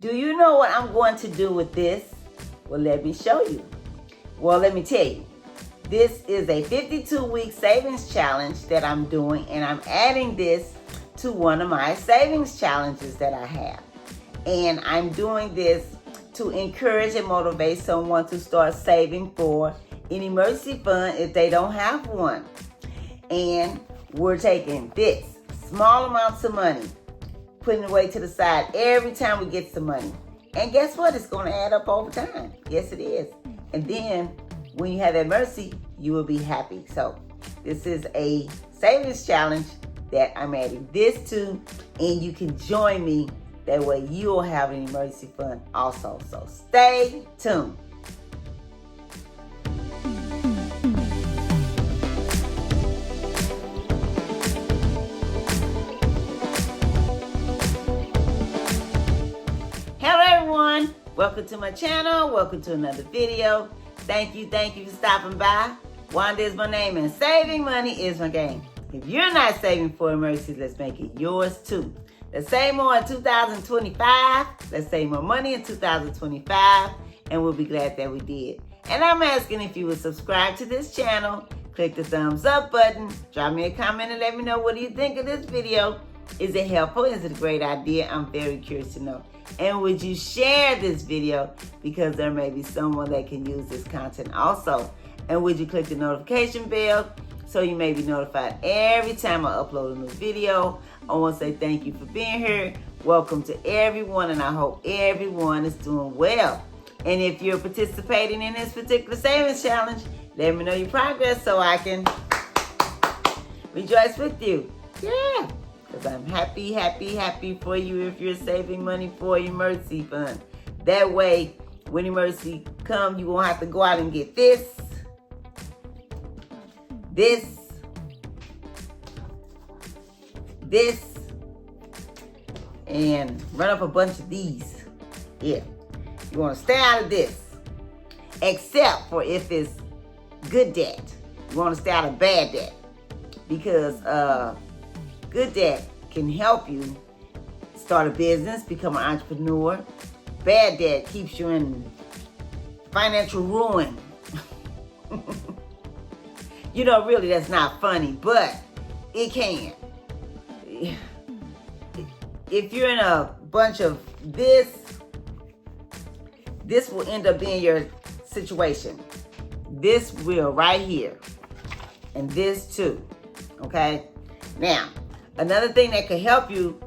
Do you know what I'm going to do with this? Well, let me show you. Well, let me tell you. This is a 52-week savings challenge that I'm doing, and I'm adding this to one of my savings challenges that I have. And I'm doing this to encourage and motivate someone to start saving for an emergency fund if they don't have one. And we're taking this small amounts of money, putting it away to the side every time we get some money. And guess what? It's going to add up over time. Yes, it is. And then when you have that emergency, you will be happy. So this is a savings challenge that I'm adding this to, and you can join me. That way you'll have an emergency fund also. So stay tuned. Hello everyone, welcome to my channel. Welcome to another video. Thank you for stopping by. Wanda is my name and saving money is my game. If you're not saving for emergencies, let's make it yours too. Let's save more in 2025. Let's save more money in 2025. And we'll be glad that we did. And I'm asking if you would subscribe to this channel, click the thumbs up button, drop me a comment and let me know what do you think of this video. Is it helpful? Is it a great idea? I'm very curious to know. And would you share this video because there may be someone that can use this content also. And would you click the notification bell so you may be notified every time I upload a new video. I want to say thank you for being here. Welcome to everyone, and I hope everyone is doing well. And if you're participating in this particular savings challenge, let me know your progress so I can rejoice with you. Yeah, because I'm happy for you if you're saving money for emergency fund. That way, when emergency comes, you won't have to go out and get this, and run up a bunch of these. Yeah, you want to stay out of this, except for if it's good debt. You want to stay out of bad debt because good debt can help you start a business, become an entrepreneur. Bad debt keeps you in financial ruin. You know, really, that's not funny, but it can. If you're in a bunch of this will end up being your situation. This will right here. And this too. Okay? Now, another thing that could help you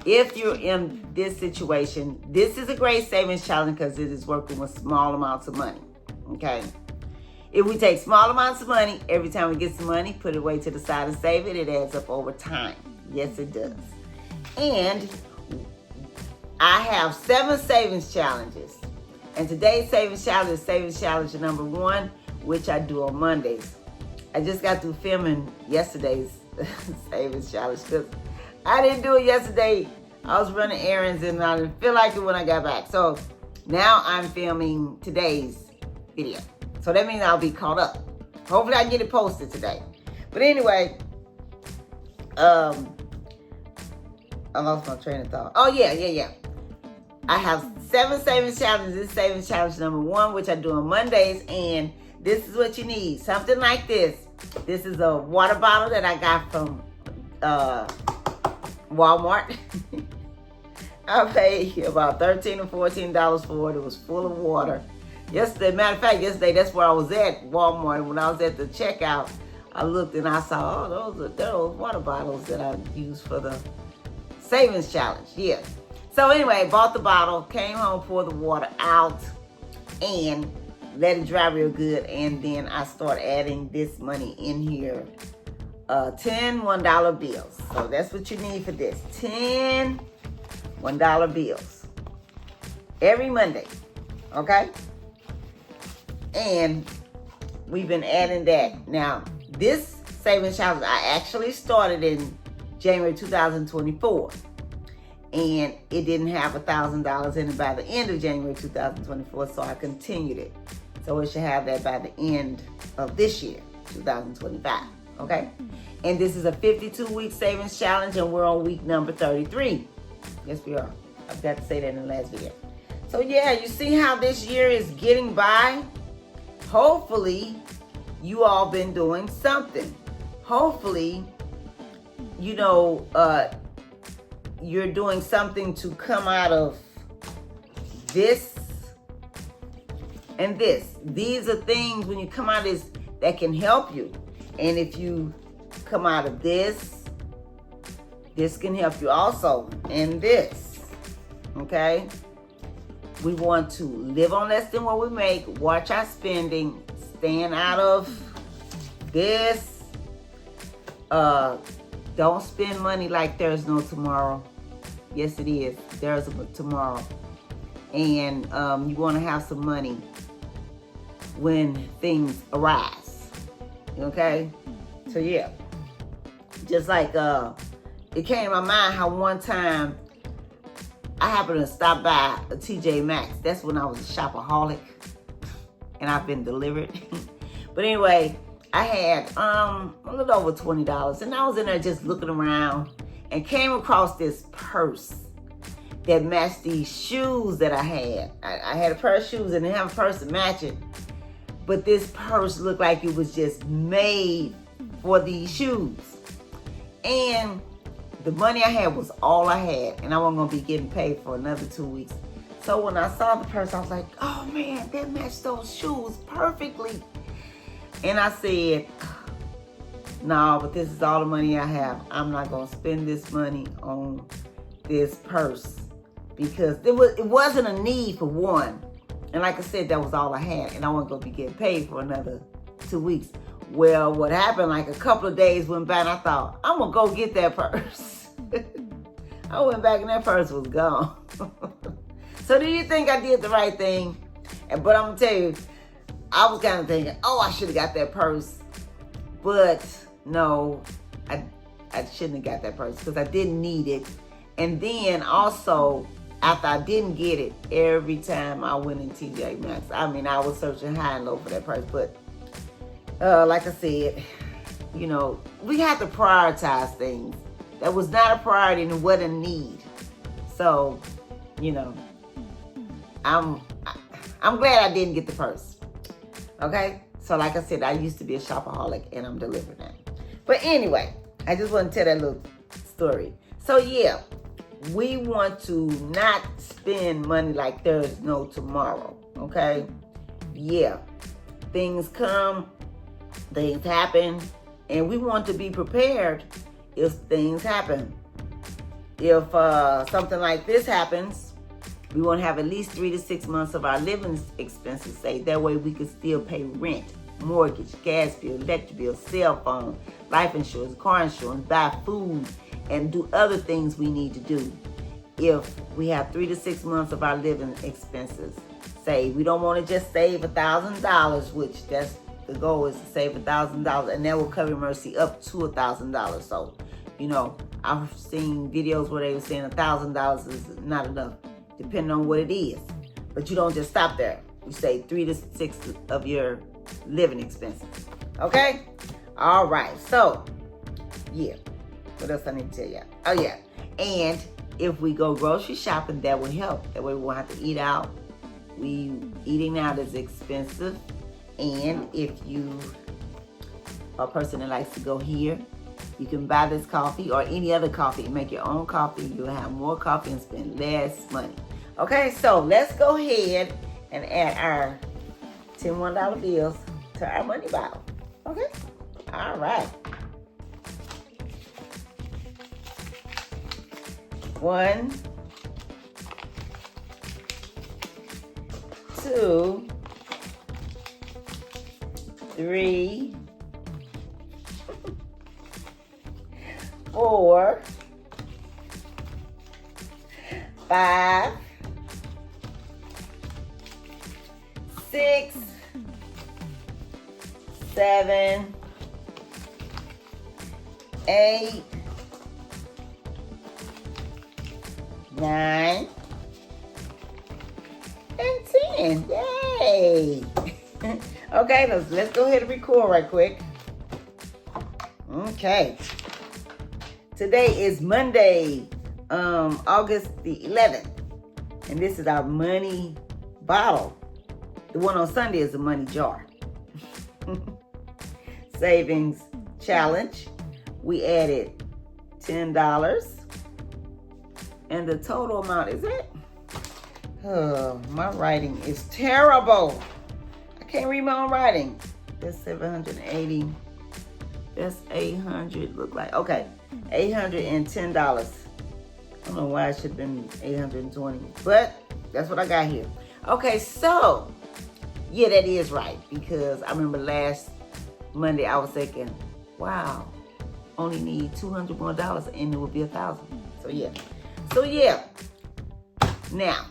if you're in this situation, this is a great savings challenge because it is working with small amounts of money. Okay? If we take small amounts of money, every time we get some money, put it away to the side and save it, it adds up over time. Yes, it does. And I have 7 savings challenges. And today's savings challenge is savings challenge number 1, which I do on Mondays. I just got through filming yesterday's savings challenge because I didn't do it yesterday. I was running errands and I didn't feel like it when I got back. So now I'm filming today's video. So that means I'll be caught up. Hopefully I can get it posted today. But anyway, I lost my train of thought. Oh, yeah. I have 7 savings challenges. This is savings challenge number 1, which I do on Mondays. And this is what you need. Something like this. This is a water bottle that I got from Walmart. I paid about $13 or $14 for it. It was full of water. Yesterday, matter of fact, that's where I was at Walmart. When I was at the checkout, I looked and I saw, oh, those water bottles that I use for the savings challenge. Yeah. So anyway, bought the bottle, came home, poured the water out, and let it dry real good. And then I start adding this money in here. 10 $1 bills. So that's what you need for this. 10 $1 bills. Every Monday. Okay? And we've been adding that. Now, this savings challenge I actually started in January 2024. And it didn't have $1,000 in it by the end of January 2024, so I continued it. So it should have that by the end of this year, 2025, okay? And this is a 52-week savings challenge, and we're on week number 33. Yes, we are. I forgot to say that in the last video. So yeah, you see how this year is getting by? Hopefully, you all been doing something. Hopefully, you know, you're doing something to come out of this and this. These are things when you come out of this that can help you. And if you come out of this, this can help you also. And this, okay? We want to live on less than what we make, watch our spending, stand out of this. Don't spend money like there's no tomorrow. Yes, it is. There's a tomorrow. And you want to have some money when things arise. Okay? So, yeah. Just like it came to my mind how one time I happened to stop by a TJ Maxx. That's when I was a shopaholic. And I've been delivered. But anyway, I had a little over $20. And I was in there just looking around and came across this purse that matched these shoes that I had. I had a pair of shoes and didn't have a purse to match it. But this purse looked like it was just made for these shoes. And the money I had was all I had. And I wasn't going to be getting paid for another 2 weeks. So when I saw the purse, I was like, oh man, that matched those shoes perfectly. And I said, no, but this is all the money I have. I'm not going to spend this money on this purse. Because it wasn't a need for one. And like I said, that was all I had. And I wasn't going to be getting paid for another 2 weeks. Well, what happened, like a couple of days went by and I thought, I'm going to go get that purse. I went back and that purse was gone. So do you think I did the right thing? But I'm going to tell you, I was kind of thinking, oh, I should have got that purse. But no, I shouldn't have got that purse because I didn't need it. And then also, after I didn't get it, every time I went in TJ Maxx, I mean, I was searching high and low for that purse. But like I said, you know, we have to prioritize things. That was not a priority and it wasn't a need. So, you know, I'm glad I didn't get the purse. Okay? So like I said, I used to be a shopaholic and I'm delivered now. But anyway, I just want to tell that little story. So yeah, we want to not spend money like there's no tomorrow. Okay? Yeah. Things come, things happen, and we want to be prepared if things happen. If something like this happens, we want to have at least 3 to 6 months of our living expenses saved. That way we can still pay rent, mortgage, gas bill, electric bill, cell phone, life insurance, car insurance, buy food, and do other things we need to do. If we have 3 to 6 months of our living expenses saved, we don't want to just save $1,000, which that's the goal is to save $1,000, and that will cover emergency up to $1,000. So, you know, I've seen videos where they were saying $1,000 is not enough, depending on what it is. But you don't just stop there. You say 3 to 6 of your living expenses. Okay? All right. So, yeah. What else I need to tell you? Oh, yeah. And if we go grocery shopping, that would help. That way we won't have to eat out. Eating out is expensive. And if you are a person that likes to go here, you can buy this coffee or any other coffee. Make your own coffee. You'll have more coffee and spend less money. Okay, so let's go ahead and add our $10 $1 bills to our money bottle. Okay? All right. 1, 2, 3, 4, 5, 6, 7, 8, 9, and 10. Yay! Okay, let's go ahead and record right quick. Okay. Today is Monday, August the 11th. And this is our money bottle. The one on Sunday is a money jar. Savings challenge. We added $10. And the total amount is it? Oh, my writing is terrible. I can't read my own writing. That's 780. That's 800. Look like, okay, $810. I don't know why it should have been 820, but that's what I got here. Okay, so yeah, that is right, because I remember last Monday I was thinking, wow, only need $200 more and it would be $1,000. So yeah. Now,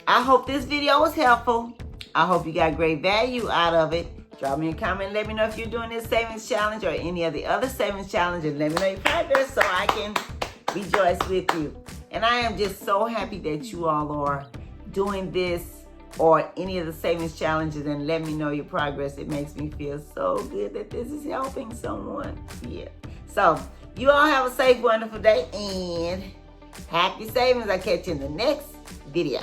I hope this video was helpful. I hope you got great value out of it. Drop me a comment. Let me know if you're doing this savings challenge or any of the other savings challenges. Let me know your progress so I can rejoice with you. And I am just so happy that you all are doing this or any of the savings challenges, and let me know your progress. It makes me feel so good that this is helping someone. Yeah. So you all have a safe, wonderful day and happy savings. I'll catch you in the next video.